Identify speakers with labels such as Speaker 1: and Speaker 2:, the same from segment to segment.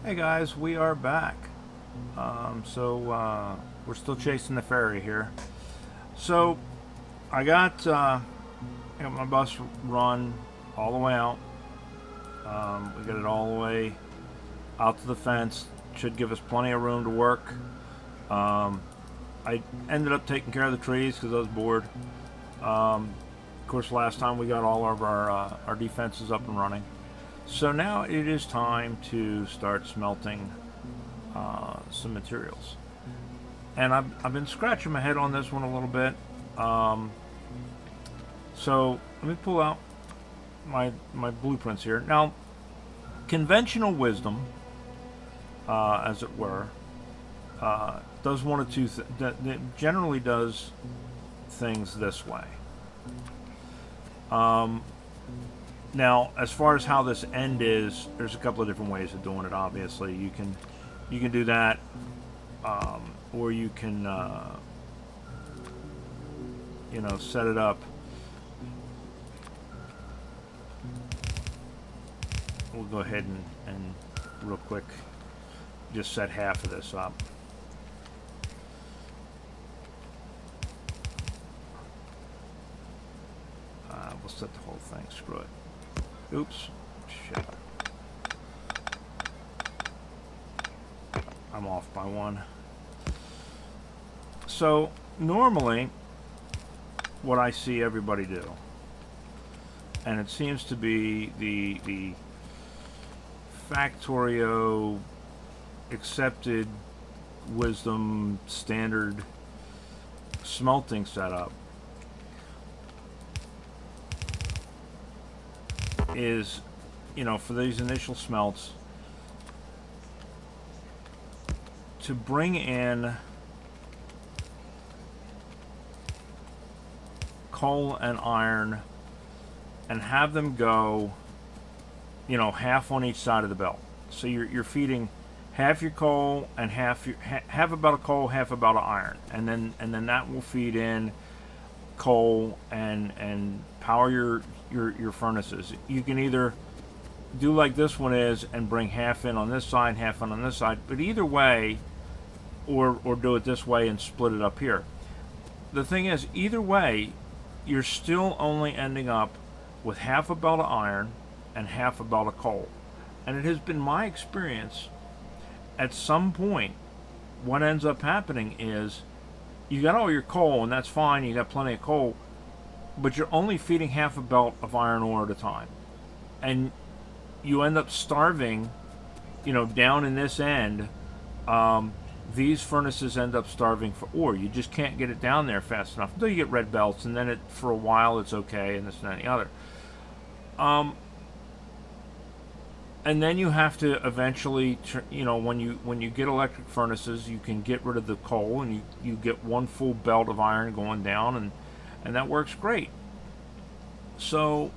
Speaker 1: Hey guys, we are back. We're still chasing the ferry here. So I got my bus run all the way out. We got it all the way out to the fence. Should give us plenty of room to work. I ended up taking care of the trees because I was bored. Of course, last time we got all of our defenses up and running. So now it is time to start smelting some materials. And I've been scratching my head on this one a little bit. So let me pull out my blueprints here. Now, conventional wisdom, as it were, does one of two generally does things this way. Now, as far as how this end is, there's a couple of different ways of doing it. Obviously, you can do that, or you can set it up. We'll go ahead and real quick just set half of this up. We'll set the whole thing. Screw it. Oops. Shit. I'm off by one. So, normally, what I see everybody do, and it seems to be the Factorio accepted wisdom standard smelting setup, is, for these initial smelts, to bring in coal and iron and have them go, half on each side of the belt. So you're feeding half your coal and half a belt of coal, half a belt of iron, and then that will feed in coal and power your furnaces. You can either do like this one is and bring half in on this side, half in on this side, but either way, or do it this way and split it up here. The thing is, either way, you're still only ending up with half a belt of iron and half a belt of coal. And it has been my experience, at some point, what ends up happening is you got all your coal, and that's fine, you got plenty of coal, but you're only feeding half a belt of iron ore at a time. And you end up starving, down in this end. These furnaces end up starving for ore. You just can't get it down there fast enough until you get red belts, and then for a while it's okay, and this and that and the other. And then you have to eventually, when you get electric furnaces, you can get rid of the coal, and you get one full belt of iron going down, and that works great. So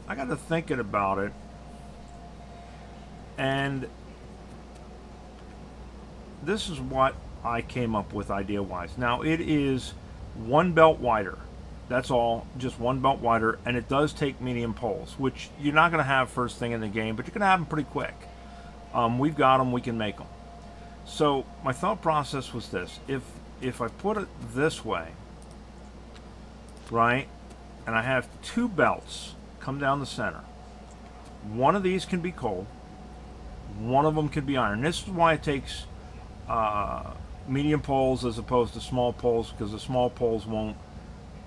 Speaker 1: I got to thinking about it, and this is what I came up with idea-wise. Now, it is one belt wider. That's all, just one belt wider, and it does take medium poles, which you're not going to have first thing in the game, but you're going to have them pretty quick. We've got them, we can make them. So my thought process was this: if I put it this way, right, and I have two belts come down the center, one of these can be coal, one of them can be iron. This is why it takes medium poles as opposed to small poles, because the small poles won't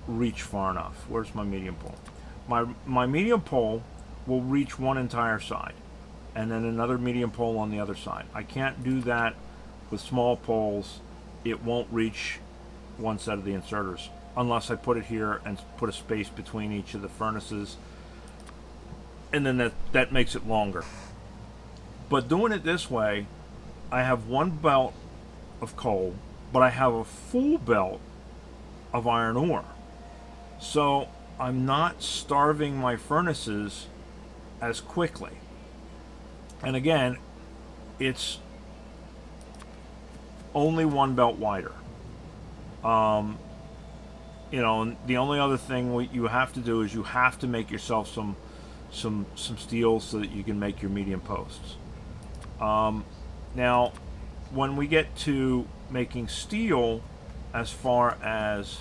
Speaker 1: reach far enough. Where's my medium pole? My medium pole will reach one entire side, and then another medium pole on the other side. I can't do that with small poles. It won't reach one set of the inserters unless I put it here and put a space between each of the furnaces, and then that makes it longer. But doing it this way, I have one belt of coal, but I have a full belt of iron ore. So I'm not starving my furnaces as quickly. And again, it's only one belt wider. And the only other thing you have to do is you have to make yourself some steel so that you can make your medium posts. Now, when we get to making steel, as far as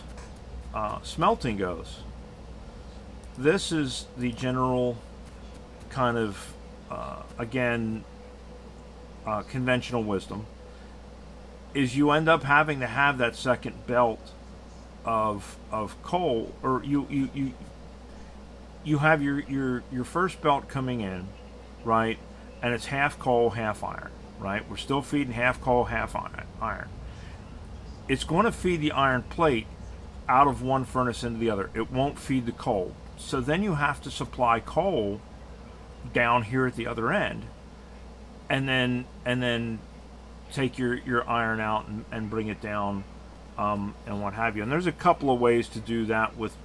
Speaker 1: smelting goes, this is the general kind of, again, conventional wisdom, is you end up having to have that second belt of coal, or you have your first belt coming in, right, and it's half coal, half iron, right? We're still feeding half coal, half iron. It's going to feed the iron plate out of one furnace into the other. It won't feed the coal. So then you have to supply coal down here at the other end, and then take your iron out and bring it down, and what have you. And there's a couple of ways to do that with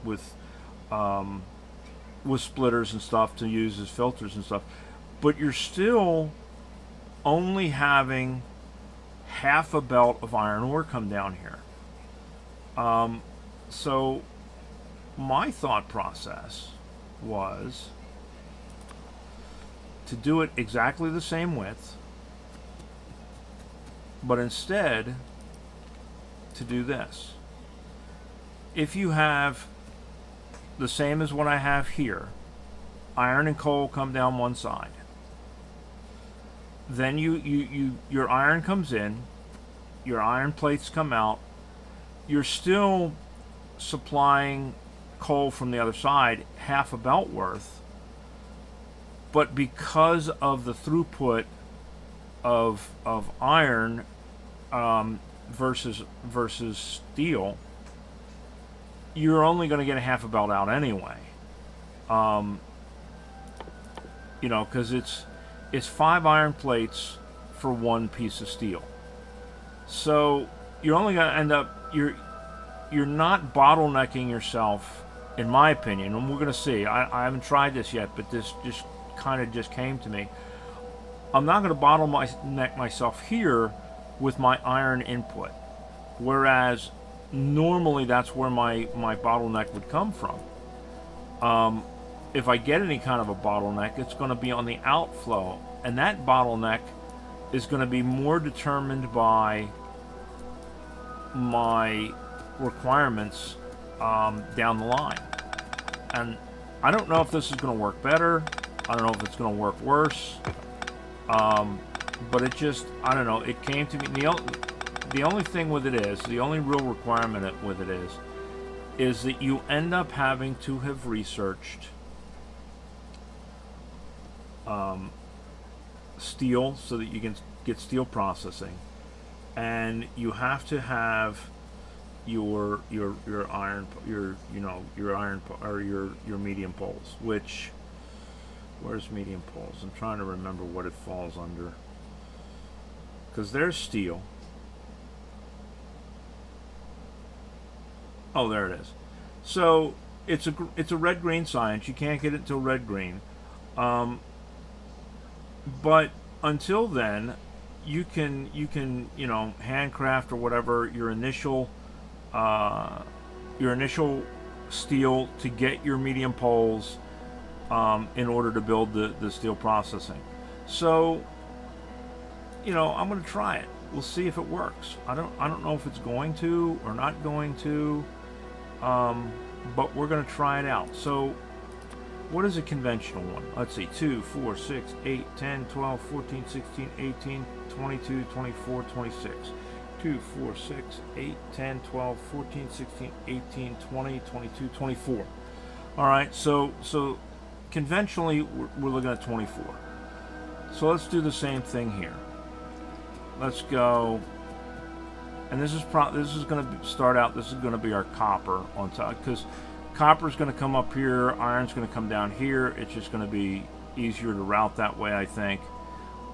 Speaker 1: splitters and stuff to use as filters and stuff, but you're still only having half a belt of iron ore come down here. So my thought process was to do it exactly the same width, but instead to do this. If you have the same as what I have here, iron and coal come down one side, then your iron comes in, your iron plates come out, you're still supplying coal from the other side, half a belt worth, but because of the throughput of iron versus steel, you're only going to get a half a belt out anyway. Because it's 5 iron plates for one piece of steel. So you're only going to end up, you're not bottlenecking yourself, in my opinion, and we're going to see. I haven't tried this yet, but this just kind of just came to me. I'm not going to bottleneck myself here with my iron input, whereas normally that's where my bottleneck would come from. If I get any kind of a bottleneck, it's going to be on the outflow, and that bottleneck is going to be more determined by my requirements down the line. And I don't know if this is going to work better. I don't know if it's going to work worse. But it just, I don't know, it came to me. The only thing with it is, the only real requirement with it is that you end up having to have researched steel so that you can get steel processing, and you have to have your iron, your iron, or your medium poles. Which, where's medium poles? I'm trying to remember what it falls under, because there's steel. Oh, there it is. So it's a red-green science. You can't get it till red-green. But until then, you can handcraft or whatever your initial steel to get your medium poles in order to build the steel processing. So I'm going to try it. We'll see if it works. I don't know if it's going to or not going to, but we're going to try it out. So what is a conventional one? Let's see, 2, 4, 6, 8, 10, 12, 14, 16, 18, 22, 24, 26. 2, 4, 6, 8, 10, 12, 14, 16, 18, 20, 22, 24. All right, so conventionally we're looking at 24. So let's do the same thing here. Let's go, and this is going to start out. This is going to be our copper on top, because copper is going to come up here, iron's going to come down here. It's just going to be easier to route that way, I think.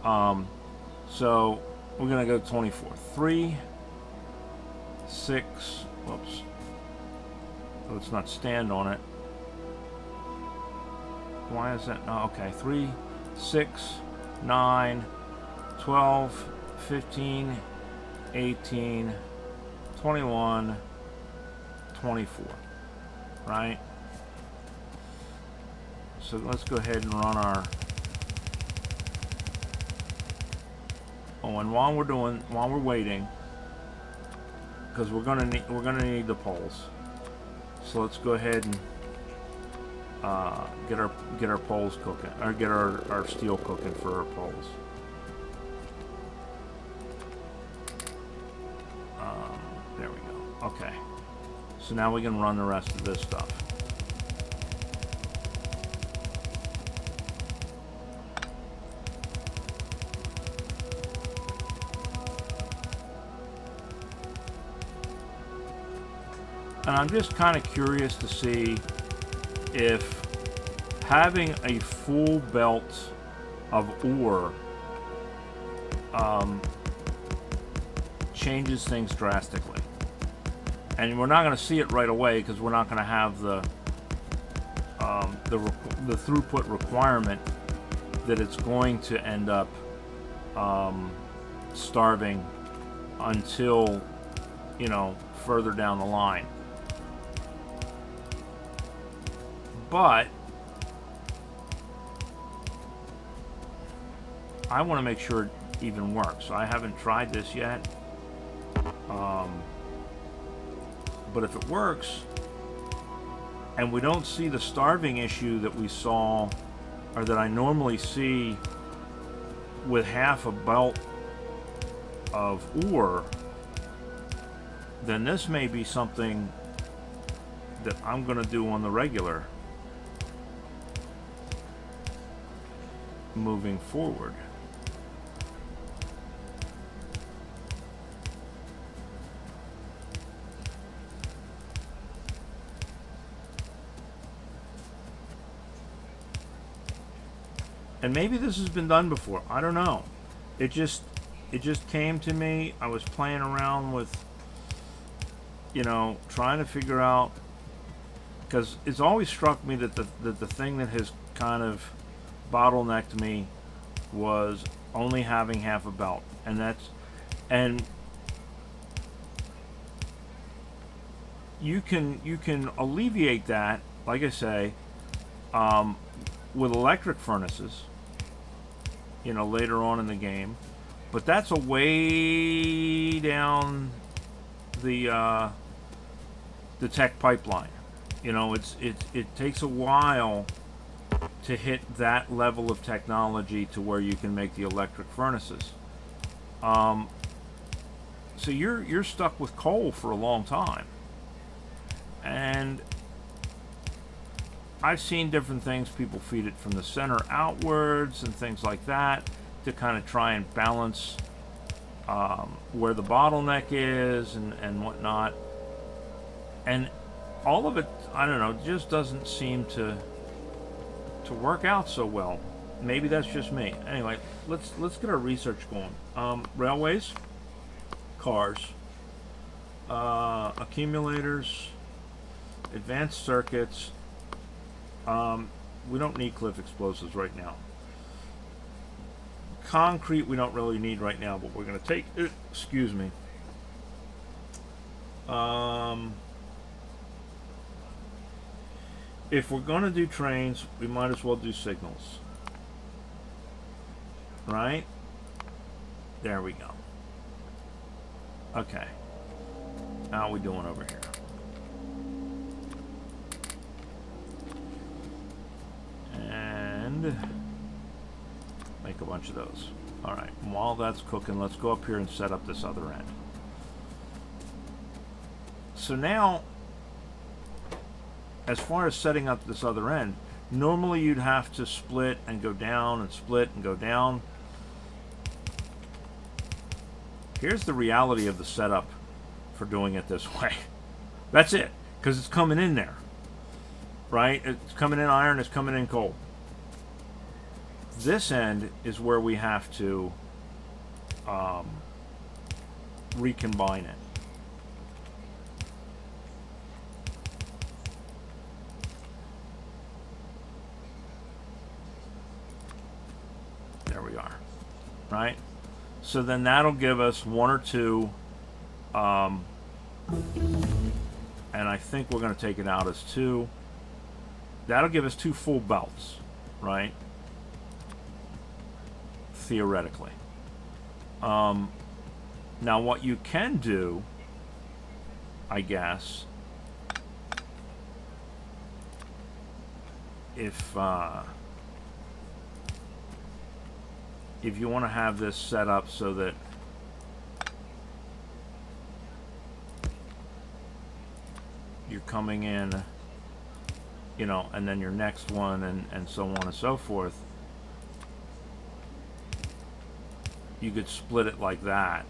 Speaker 1: So we're going to go 24. 3, 6. Whoops. Let's not stand on it. Why is that? Oh, okay. 3, 6, 9, 12. 15, 18, 21, 24, right? So let's go ahead and run Oh, and while we're waiting, because we're gonna need the poles. So let's go ahead and get our poles cooking, or get our steel cooking for our poles. There we go. Okay. So now we can run the rest of this stuff. And I'm just kind of curious to see if having a full belt of ore changes things drastically. And we're not going to see it right away because we're not going to have the throughput requirement that it's going to end up starving until, you know, further down the line. But I want to make sure it even works. I haven't tried this yet. But if it works, and we don't see the starving issue that we saw, or that I normally see with half a belt of ore, then this may be something that I'm going to do on the regular moving forward. And maybe this has been done before. I don't know. It just came to me. I was playing around with, you know, trying to figure out, because it's always struck me that the thing that has kind of bottlenecked me was only having half a belt, and you can alleviate that, like I say, with electric furnaces, you know, later on in the game, but that's a way down the tech pipeline. You know, it takes a while to hit that level of technology to where you can make the electric furnaces. So you're stuck with coal for a long time. And I've seen different things. People feed it from the center outwards and things like that to kind of try and balance where the bottleneck is and whatnot. And all of it, I don't know, just doesn't seem to work out so well. Maybe that's just me. Anyway, let's get our research going. Railways, cars, accumulators, advanced circuits. We don't need cliff explosives right now. Concrete we don't really need right now, but we're going to take it. Excuse me. If we're going to do trains, we might as well do signals. Right? There we go. Okay. How are we doing over here? And make a bunch of those. Alright, while that's cooking, let's go up here and set up this other end. So now, as far as setting up this other end, normally you'd have to split and go down and split and go down. Here's the reality of the setup for doing it this way. That's it, because it's coming in there. Right? It's coming in iron, it's coming in coal. This end is where we have to recombine it. There we are. Right? So then that'll give us one or two, and I think we're going to take it out as two. That'll give us two full belts, right? Theoretically. Now what you can do, I guess, if you want to have this set up so that you're coming in, you know, and then your next one, and so on and so forth, you could split it like that.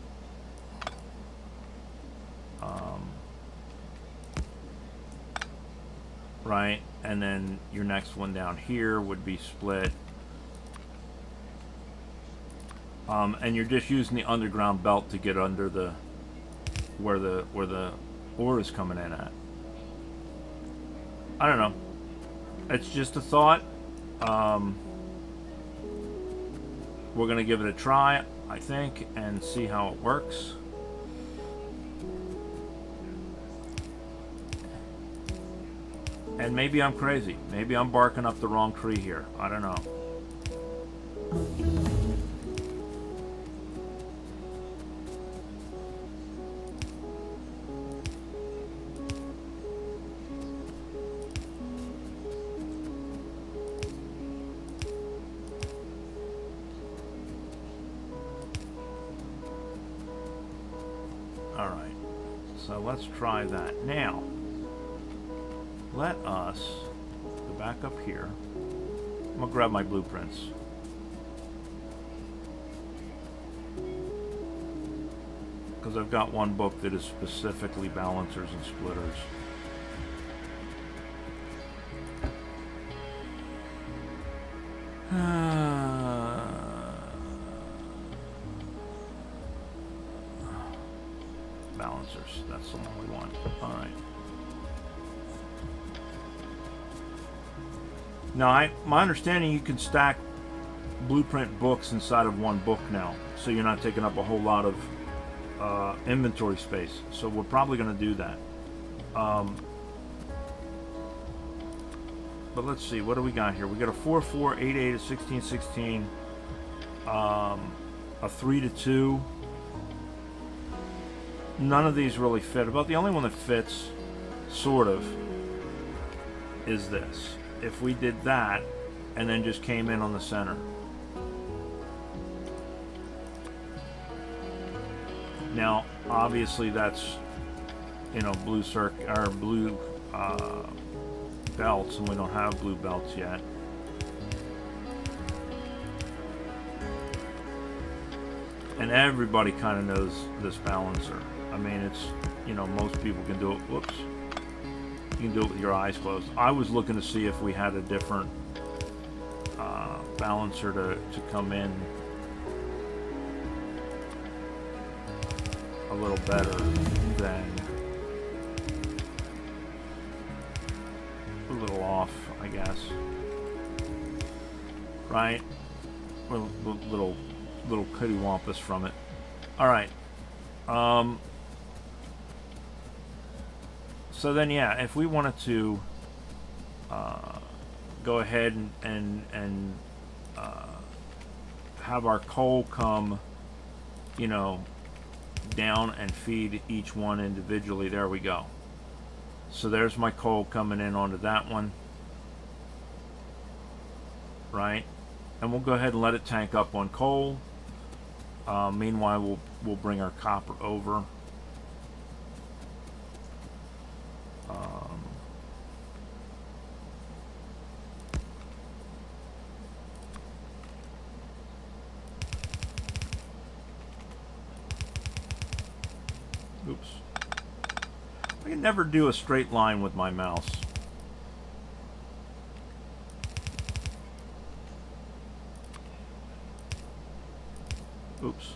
Speaker 1: Right, and then your next one down here would be split. And you're just using the underground belt to get under the where the ore is coming in at. I don't know. It's just a thought. We're gonna give it a try, I think, and see how it works. And maybe I'm crazy. Maybe I'm barking up the wrong tree here. I don't know. All right. So let's try that. Now, let us go back up here. I'm gonna grab my blueprints. Because I've got one book that is specifically balancers and splitters. Balancers, that's the one we want. Alright. Now, my understanding, you can stack blueprint books inside of one book now, so you're not taking up a whole lot of inventory space. So we're probably going to do that. But let's see, what do we got here? We got a 4-4, 8-8, a 16-16, a 3-2. None of these really fit. About the only one that fits, sort of, is this. If we did that and then just came in on the center. Now, obviously, that's, you know, blue belts, and we don't have blue belts yet. And everybody kind of knows this balancer. I mean, it's, you know, most people can do it. Whoops. You can do it with your eyes closed. I was looking to see if we had a different balancer to come in a little better than a little off, I guess. Right? Little kittywampus from it. All right. So then, yeah, if we wanted to go ahead and have our coal come, you know, down and feed each one individually, there we go. So there's my coal coming in onto that one, right? And we'll go ahead and let it tank up on coal. Meanwhile, we'll bring our copper over. Oops. I can never do a straight line with my mouse. Oops.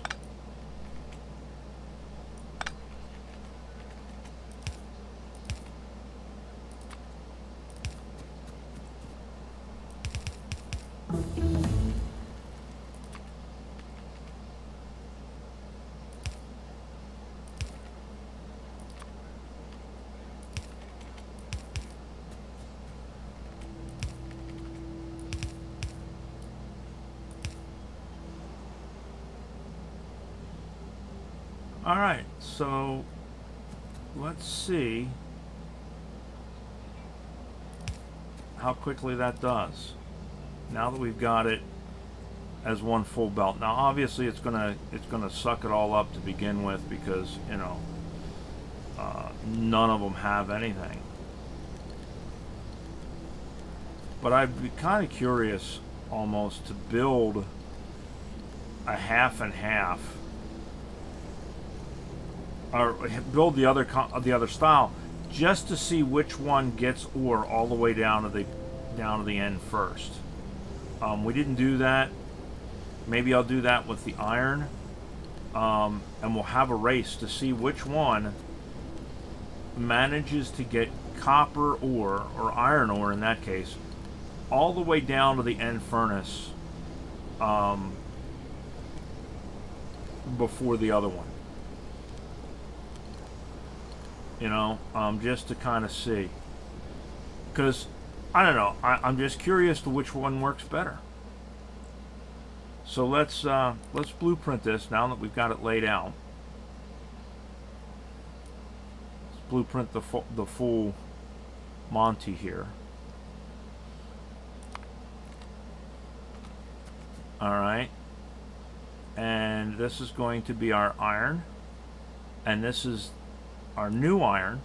Speaker 1: Alright, so let's see how quickly that does. Now that we've got it as one full belt. Now obviously it's gonna suck it all up to begin with because, you know, none of them have anything. But I'd be kind of curious almost to build a half and half, or build the other style, just to see which one gets ore all the way down to the end first. We didn't do that. Maybe I'll do that with the iron, and we'll have a race to see which one manages to get copper ore, or iron ore in that case, all the way down to the end furnace before the other one. You know, just to kind of see. Because, I don't know, I'm just curious to which one works better. So let's blueprint this now that we've got it laid out. Let's blueprint the full Monty here. Alright. And this is going to be our iron. And this is our new iron.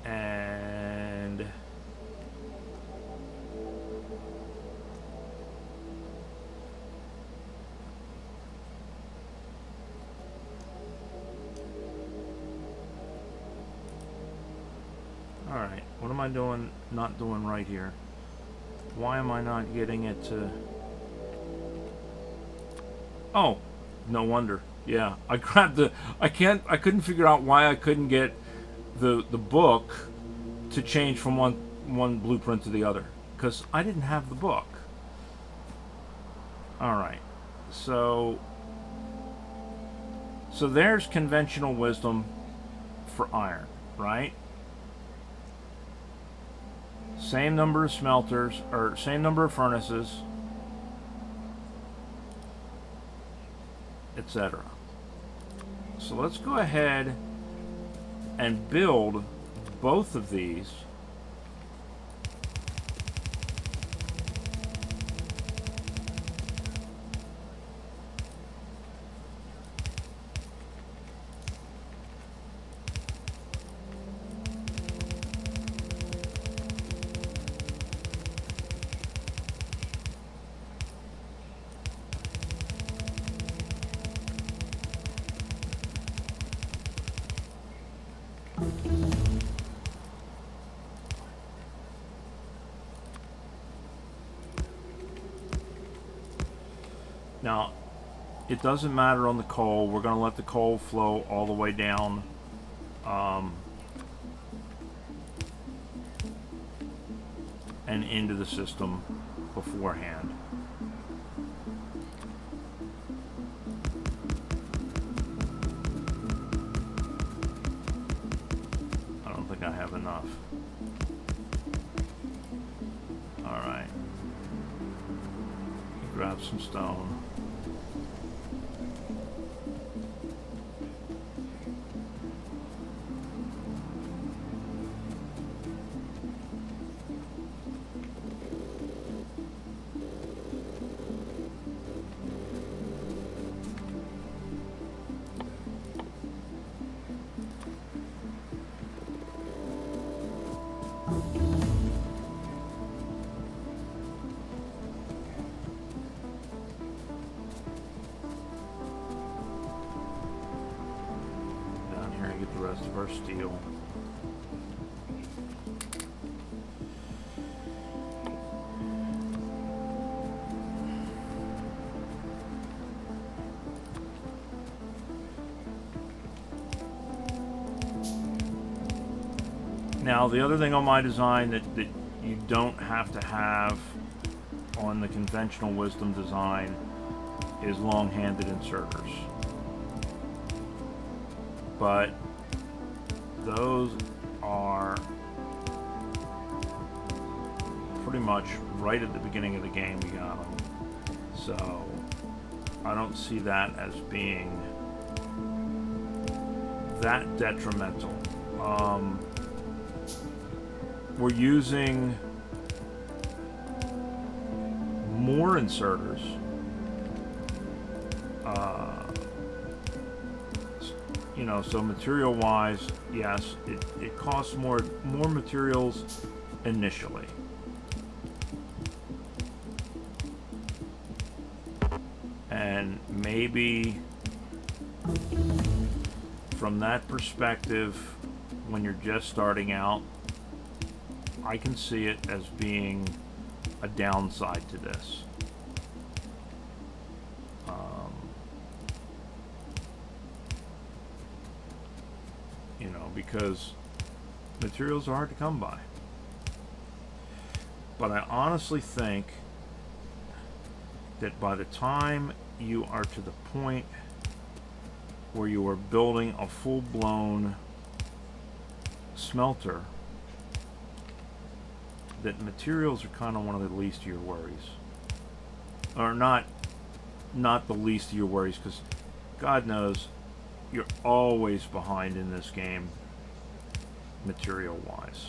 Speaker 1: And alright, what am I not doing right here? Why am I not getting it to... Oh, no wonder. Yeah, I grabbed the... I couldn't figure out why I couldn't get the book to change from one blueprint to the other. Because I didn't have the book. Alright. So there's conventional wisdom for iron, right? Same number of smelters, or same number of furnaces, etc. So let's go ahead and build both of these. Now, it doesn't matter on the coal. We're going to let the coal flow all the way down. And into the system beforehand. I don't think I have enough. Alright. Grab some stone. Of our steel. Now the other thing on my design that you don't have to have on the conventional wisdom design is long-handed inserters. But those are pretty much right at the beginning of the game we got them. So I don't see that as being that detrimental. We're using more inserters. You know, so material-wise, yes, it costs more materials initially. And maybe from that perspective, when you're just starting out, I can see it as being a downside to this. You know, because materials are hard to come by. But I honestly think that by the time you are to the point where you are building a full-blown smelter, that materials are kind of one of the least of your worries. Or not the least of your worries, because God knows you're always behind in this game, material-wise.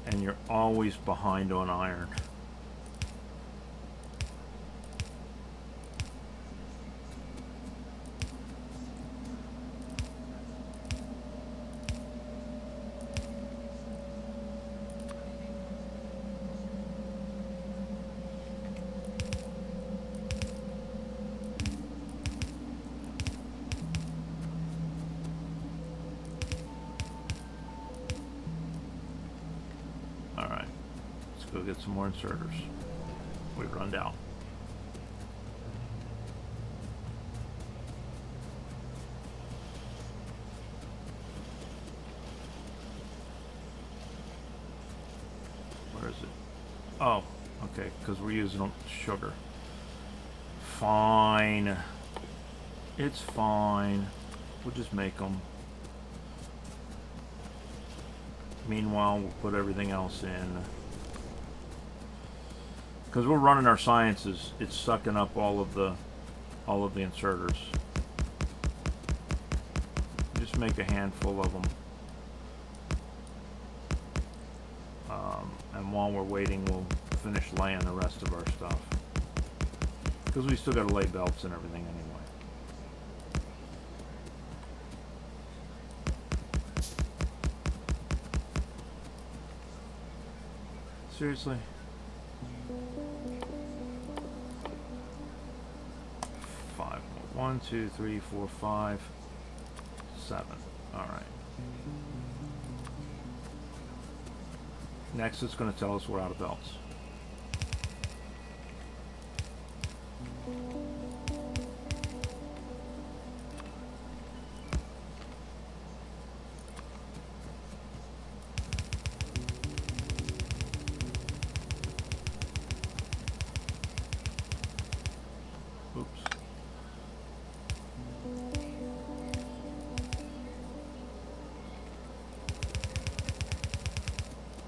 Speaker 1: And you're always behind on iron. Go get some more inserters. We've run down. Where is it? Oh, okay, because we're using sugar. Fine. It's fine. We'll just make them. Meanwhile, we'll put everything else in. Because we're running our sciences, it's sucking up all of the inserters. Just make a handful of them. And while we're waiting, we'll finish laying the rest of our stuff. Because we still got to lay belts and everything anyway. Seriously? Five. 1, 2, 3, 4, 5, 7. All right. Next, it's going to tell us we're out of belts.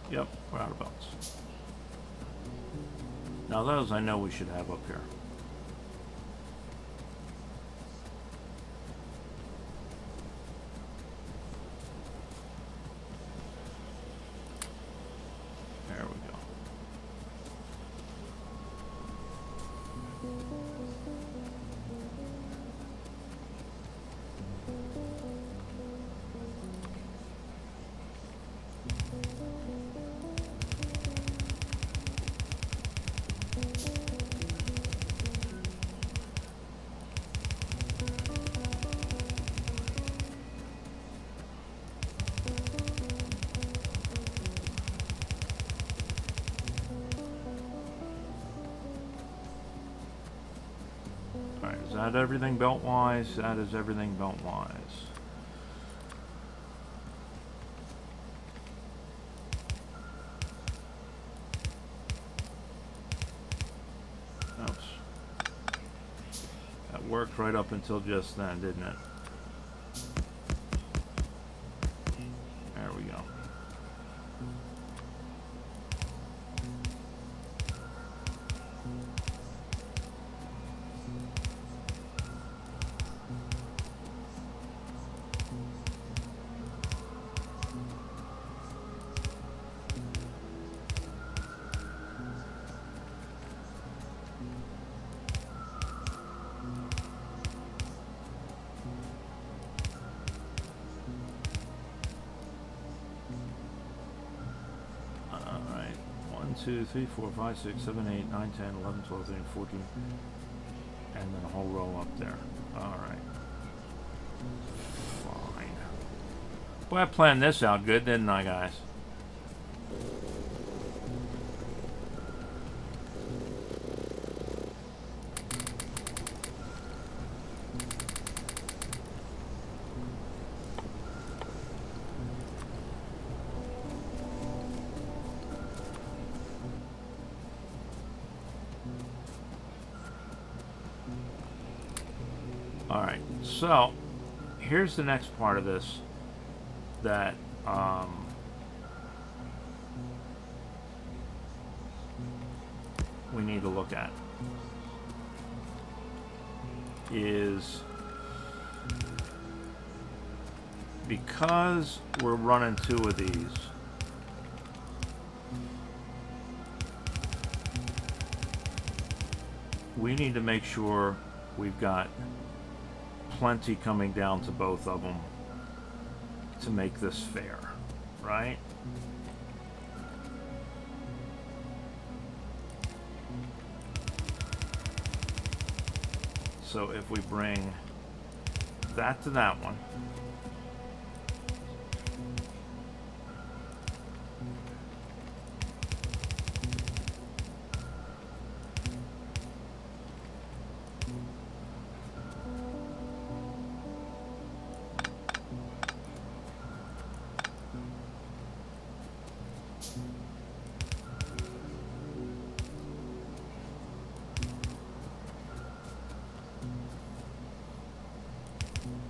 Speaker 1: Yep, we're out of belts. Now those I know we should have up here. There we go. Is that everything belt-wise? That is everything belt-wise. Oops. That worked right up until just then, didn't it? we go. Alright, 1, 2, 3, 4, 5, 6, 7, 8, 9, 10, 11, 12, 13, 14, and then a whole row up there. Alright. Fine. Boy, I planned this out good, didn't I, guys? Alright, so here's the next part of this that we need to look at is because we're running 2 of these, we need to make sure we've got plenty coming down to both of them to make this fair, right? So if we bring that to that one,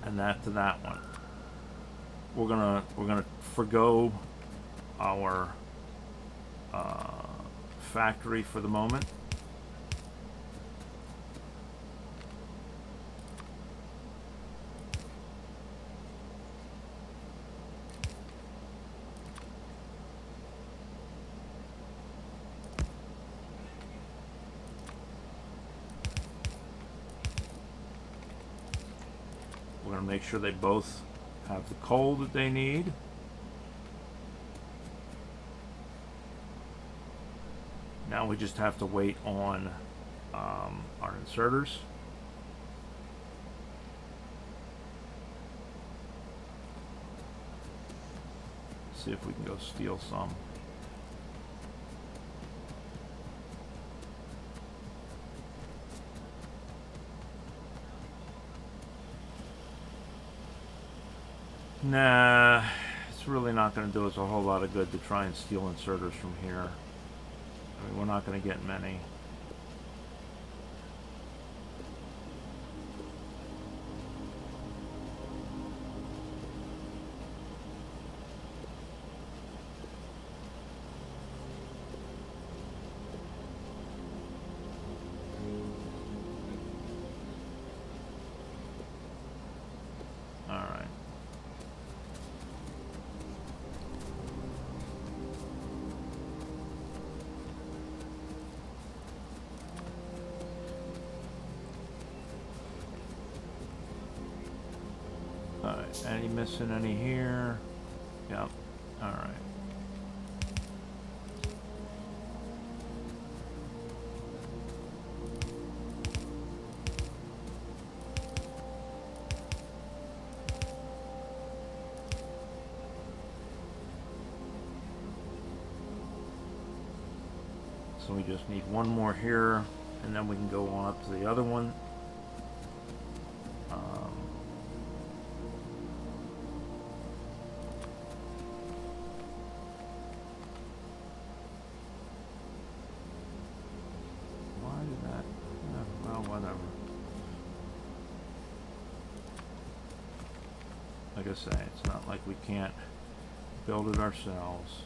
Speaker 1: and that to that one, we're gonna forgo our factory for the moment. We're going to make sure they both have the coal that they need. Now we just have to wait on our inserters. See if we can go steal some. Nah, it's really not going to do us a whole lot of good to try and steal inserters from here. I mean, we're not going to get many. Any missing any here? Yep. Alright. So we just need one more here, and then we can go on up to the other one. Like I say, it's not like we can't build it ourselves.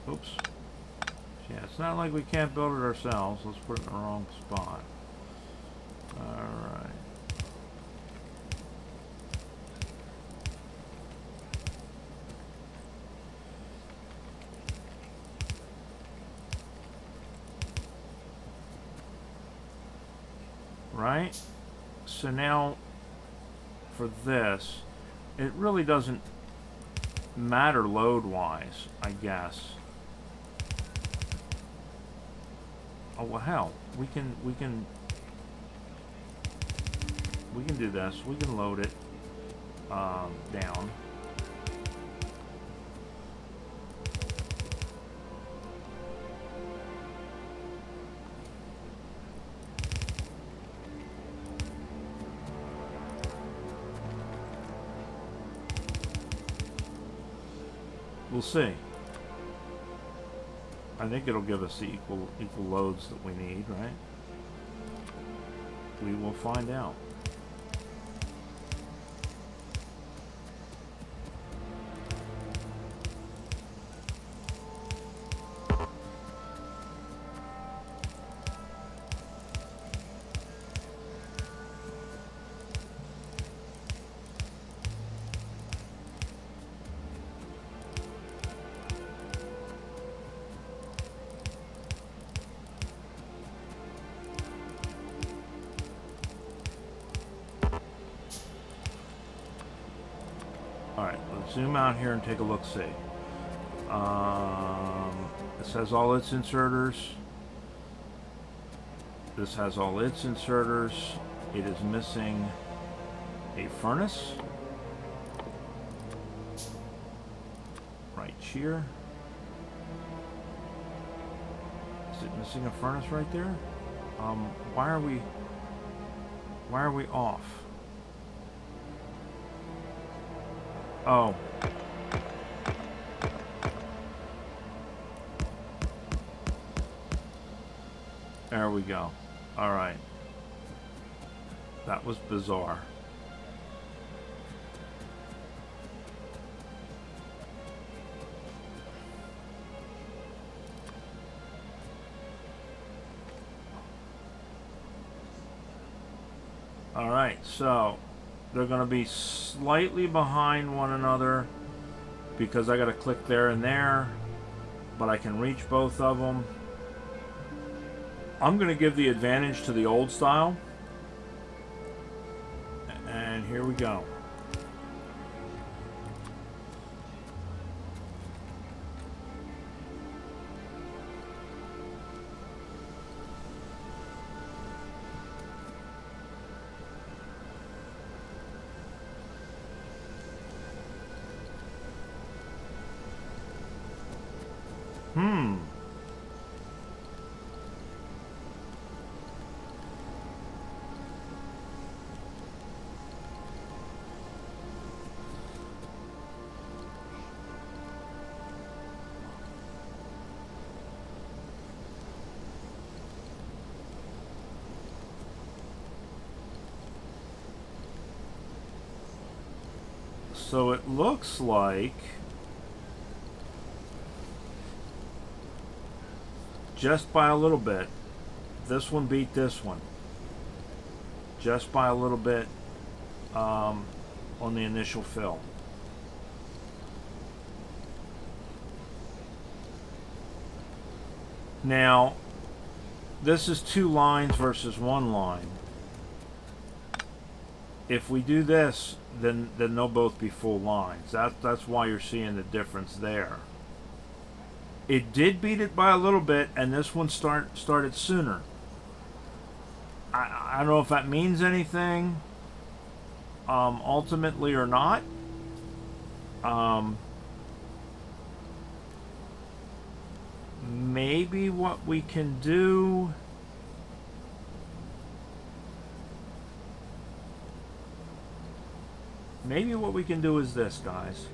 Speaker 1: Oops. Yeah, it's not like we can't build it ourselves. Let's put it in the wrong spot. Alright. Right? So now, for this, it really doesn't matter load-wise, I guess. Oh well, hell, we can do this. We can load it down. We'll see. I think it'll give us the equal loads that we need, right? We will find out. Alright, let's zoom out here and take a look-see. This has all its inserters. This has all its inserters. It is missing a furnace. Right here. Is it missing a furnace right there? Why are we off? Oh. There we go. Alright. That was bizarre. Alright, so they're going to be slightly behind one another because I got to click there and there, but I can reach both of them. I'm going to give the advantage to the old style, and here we go. So it looks like just by a little bit, this one beat this one. Just by a little bit on the initial fill. Now, this is 2 lines versus 1 line. If we do this, then they'll both be full lines. That's why you're seeing the difference there. It did beat it by a little bit, and this one started sooner. I don't know if that means anything ultimately or not. Maybe what we can do... Maybe what we can do is this, guys.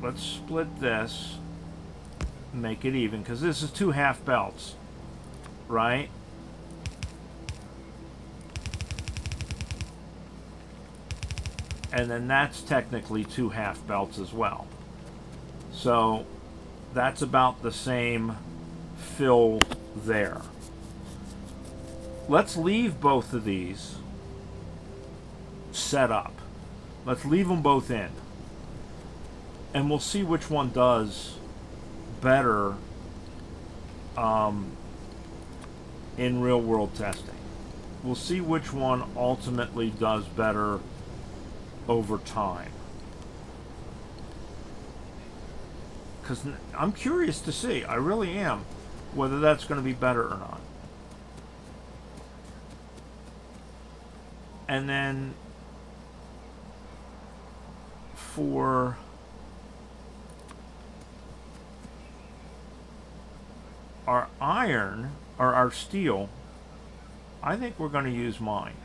Speaker 1: Let's split this, make it even, because this is 2 half belts. right? And then that's technically 2 half belts as well. So that's about the same fill there. Let's leave both of these set up. Let's leave them both in. And we'll see which one does better in real world testing. We'll see which one ultimately does better over time. Because I'm curious to see, I really am, whether that's going to be better or not. And then for our iron, or our steel, I think we're going to use mine.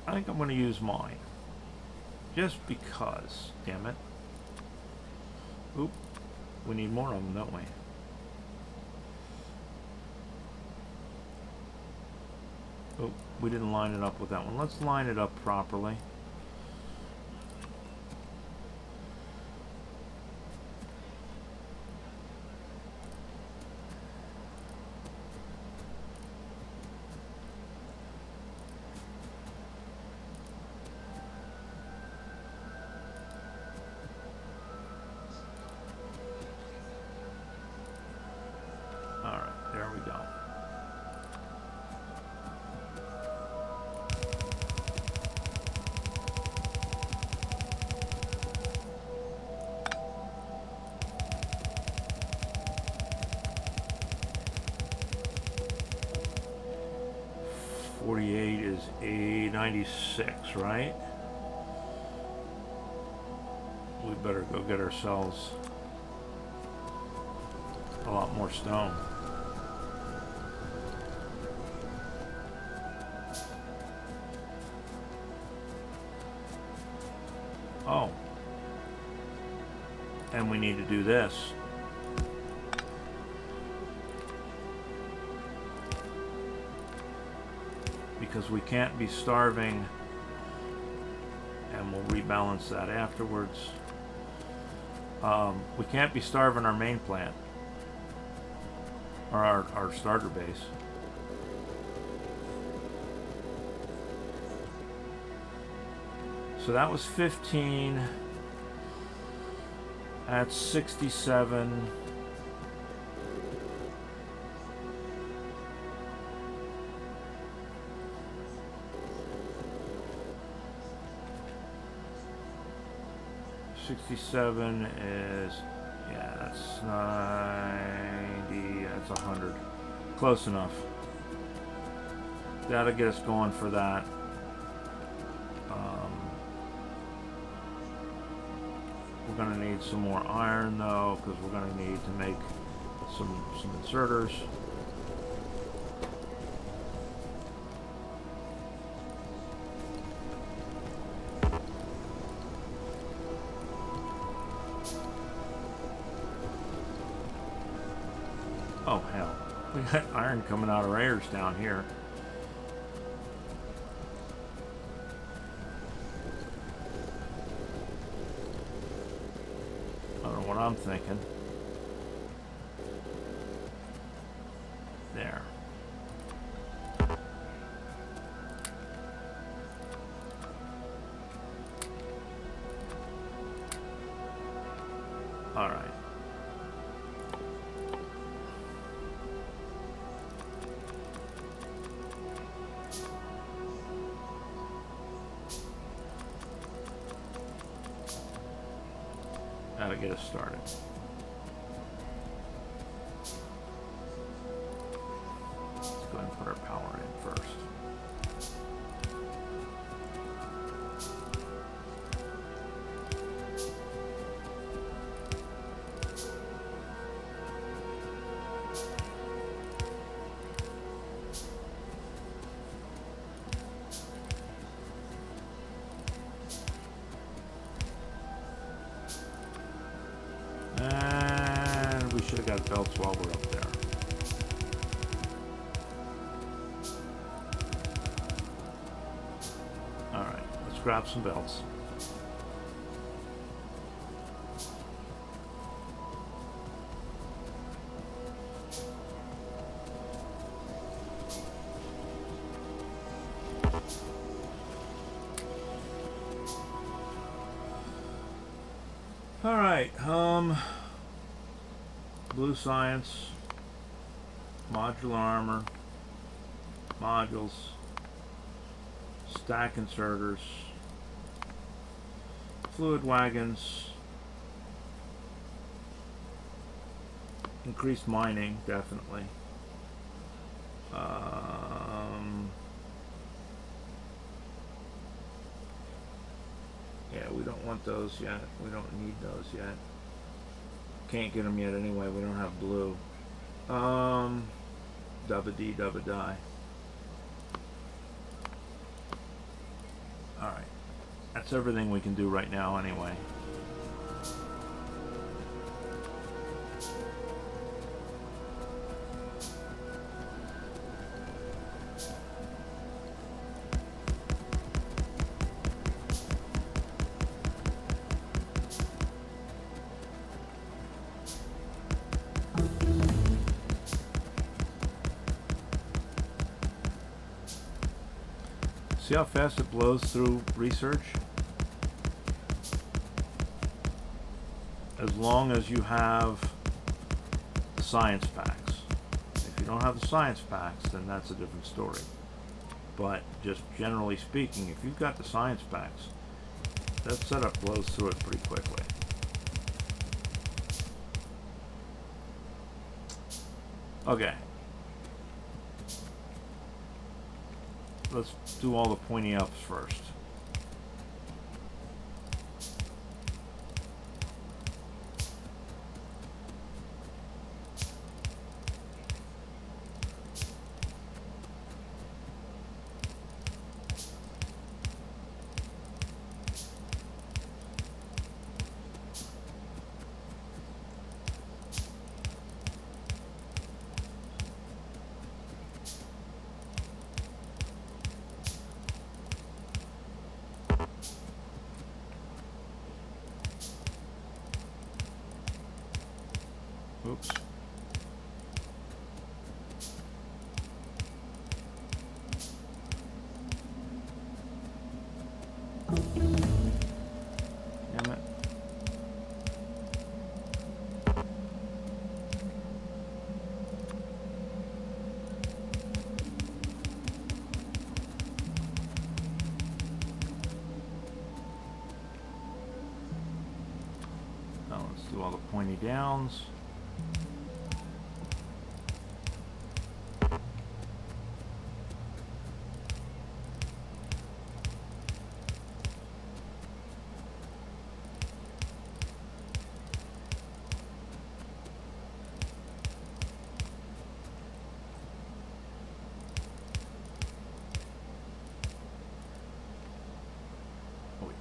Speaker 1: I think I'm going to use mine. Just because, damn it. Oop, we need more of them, don't we? Oop, we didn't line it up with that one. Let's line it up properly. Alright, there we go. Is A96, right? We better go get ourselves a lot more stone. Oh. And we need to do this. Because we can't be starving, and we'll rebalance that afterwards. We can't be starving our main plant, or our starter base. So that was 15. That's 67. $67 is, yeah, that's 90, that's 100. Close enough. That'll get us going for that. We're going to need some more iron though, because we're going to need to make some inserters. Oh hell, we got iron coming out of Ayers down here. I don't know what I'm thinking. There. All right. That'll get us started. Let's go ahead and put our power in first. should have got belts while we're up there. Alright, let's grab some belts. Alright, blue science, modular armor, modules, stack inserters, fluid wagons, increased mining, definitely. Yeah, we don't want those yet. We don't need those yet. Can't get them yet anyway. We don't have blue. Dubba dee, dubba die. Alright. That's everything we can do right now anyway. See how fast it blows through research? As long as you have the science packs. If you don't have the science packs, then that's a different story. But just generally speaking, if you've got the science packs, that setup blows through it pretty quickly. Okay. Let's do all the pointy ups first. Oops. Damn it. Now let's do all the pointy downs.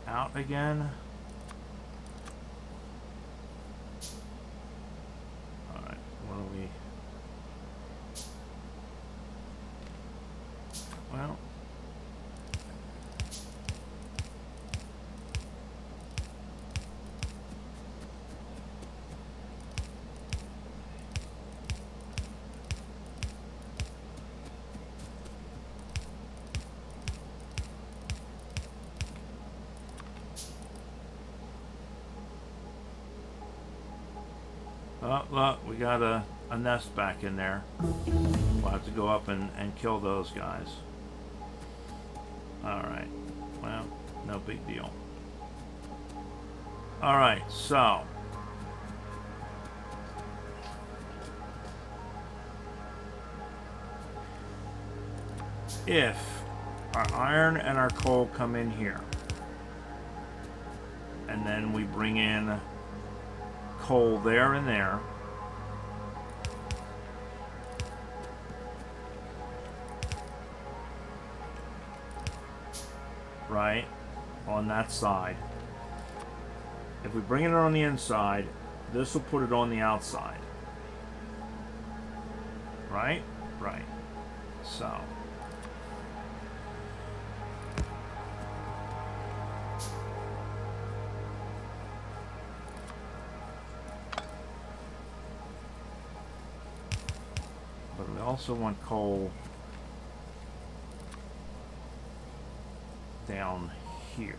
Speaker 1: Out again. Alright, what do we... Well... Oh, look, we got a nest back in there. We'll have to go up and kill those guys. Alright. Well, no big deal. Alright, so. If our iron and our coal come in here, and then we bring in coal there and there, right, on that side. If we bring it on the inside, this will put it on the outside. right? Right. So. But we also want coal down here.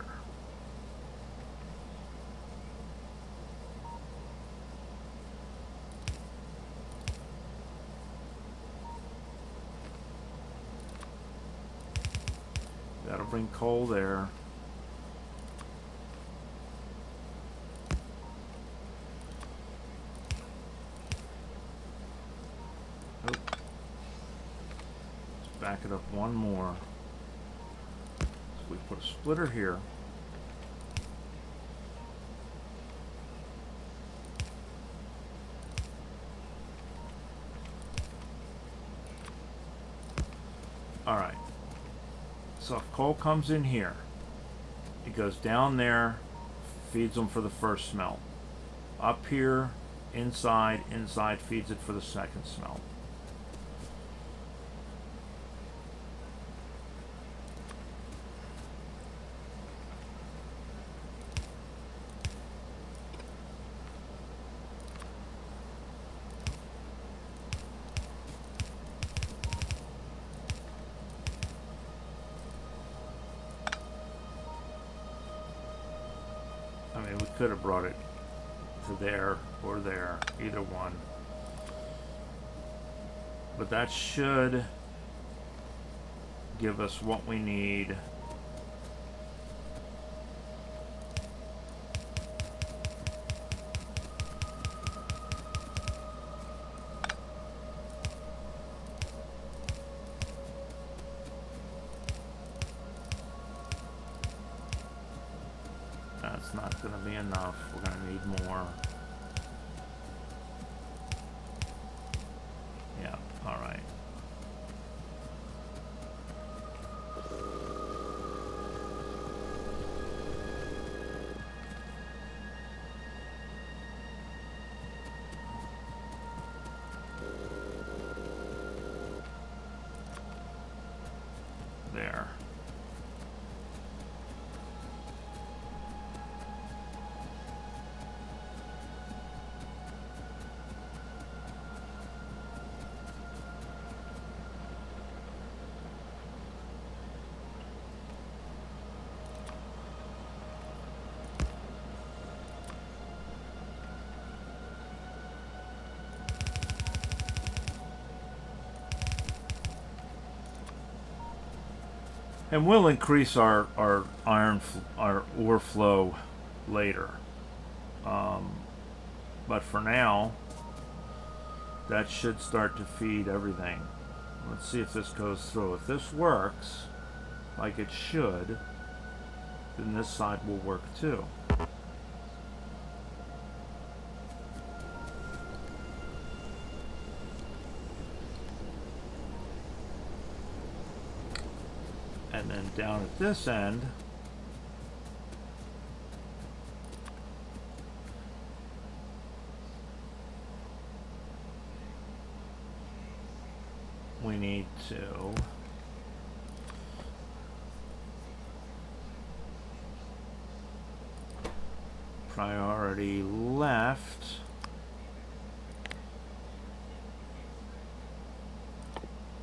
Speaker 1: That'll bring coal there. Oh. Let's back it up one more. So we put a splitter here. All right. So if coal comes in here, it goes down there, feeds them for the first smelt. Up here, inside feeds it for the second smelt. I mean, we could have brought it to there or there, either one. But that should give us what we need. That's not going to be enough. We're going to need more. Yeah, all right. There. And we'll increase our our ore flow later. But for now, that should start to feed everything. Let's see if this goes through. If this works like it should, then this side will work too. And then down at this end, we need to priority left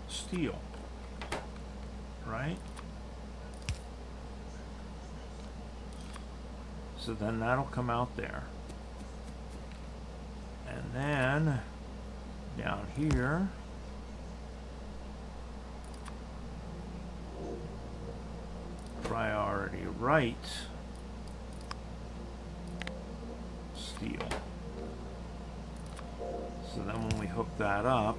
Speaker 1: steel, right? So then that'll come out there. And then down here, priority right steel. So then when we hook that up,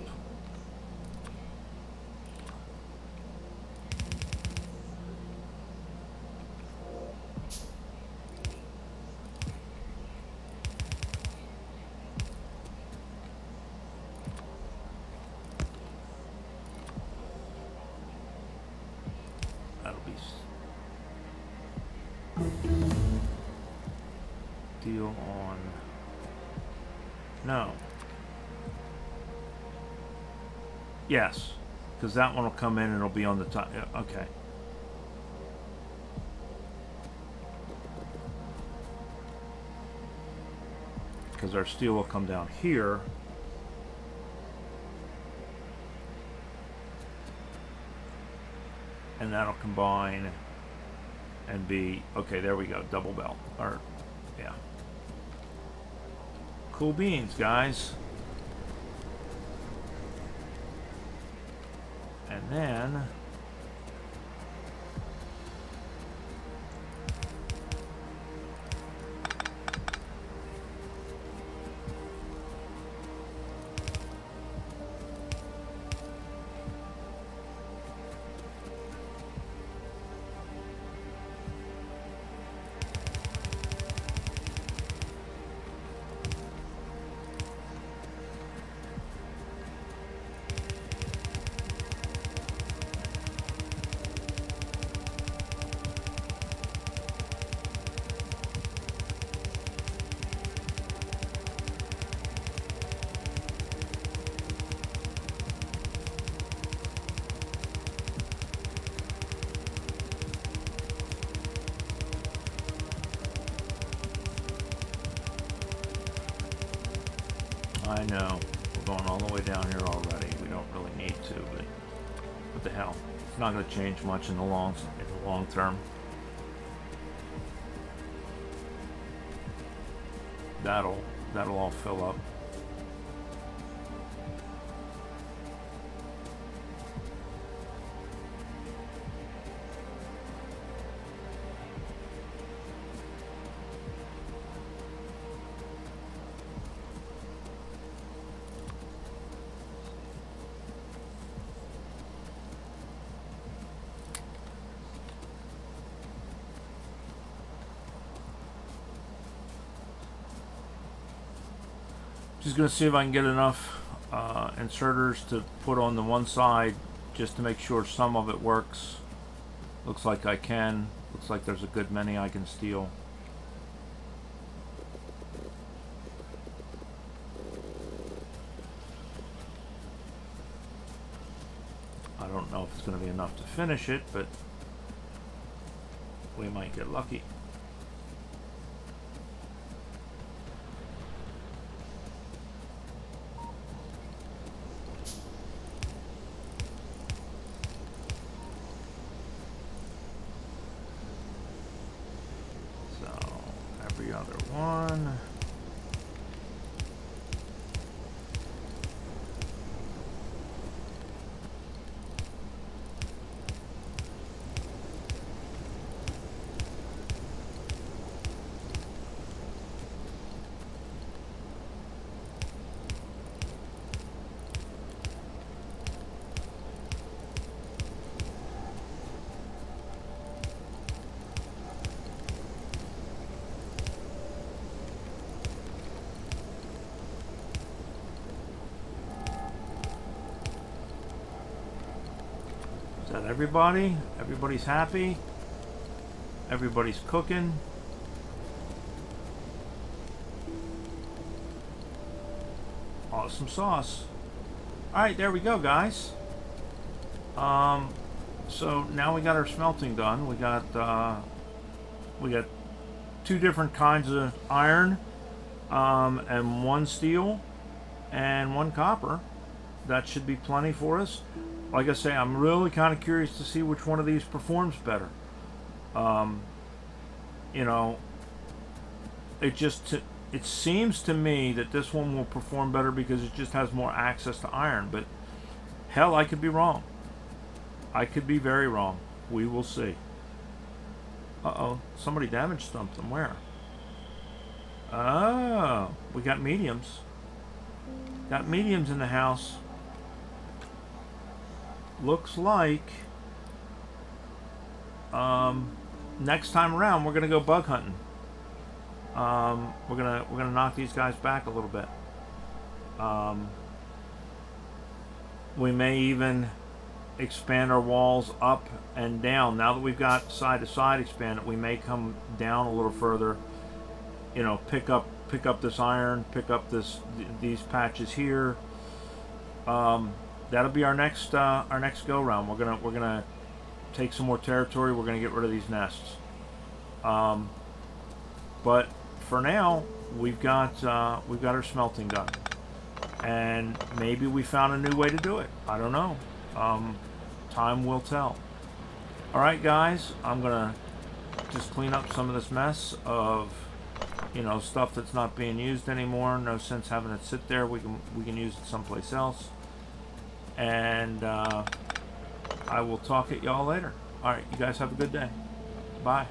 Speaker 1: deal on no. Yes, because that one will come in and it'll be on the top. Yeah, okay. Because our steel will come down here. And that'll combine and be, okay, there we go, double belt. Or, yeah. Cool beans, guys. And then I know, we're going all the way down here already. We don't really need to, but what the hell? It's not going to change much in the long term. That'll all fill up. Just going to see if I can get enough inserters to put on the one side just to make sure some of it works. Looks like I can. Looks like there's a good many I can steal. I don't know if it's going to be enough to finish it, but we might get lucky. Is that everybody? Everybody's happy? Everybody's cooking? Awesome sauce. Alright, there we go, guys. So now we got our smelting done. We got two different kinds of iron, and one steel and one copper. That should be plenty for us. Like I say, I'm really kind of curious to see which one of these performs better. You know, it seems to me that this one will perform better because it just has more access to iron. But hell, I could be wrong. I could be very wrong. We will see. Uh-oh, somebody damaged something. Where? Oh, we got mediums. Got mediums in the house. Looks like next time around we're gonna go bug hunting. We're gonna knock these guys back a little bit. We may even expand our walls up and down. Now that we've got side to side expanded, we may come down a little further. You know, pick up this iron, pick up these patches here. that'll be our next go round. We're gonna take some more territory. We're gonna get rid of these nests. But for now, we've got our smelting done, and maybe we found a new way to do it. I don't know. Time will tell. All right, guys, I'm gonna just clean up some of this mess of, you know, stuff that's not being used anymore. No sense having it sit there. We can use it someplace else. And I will talk at y'all later. All right, you guys have a good day. Bye.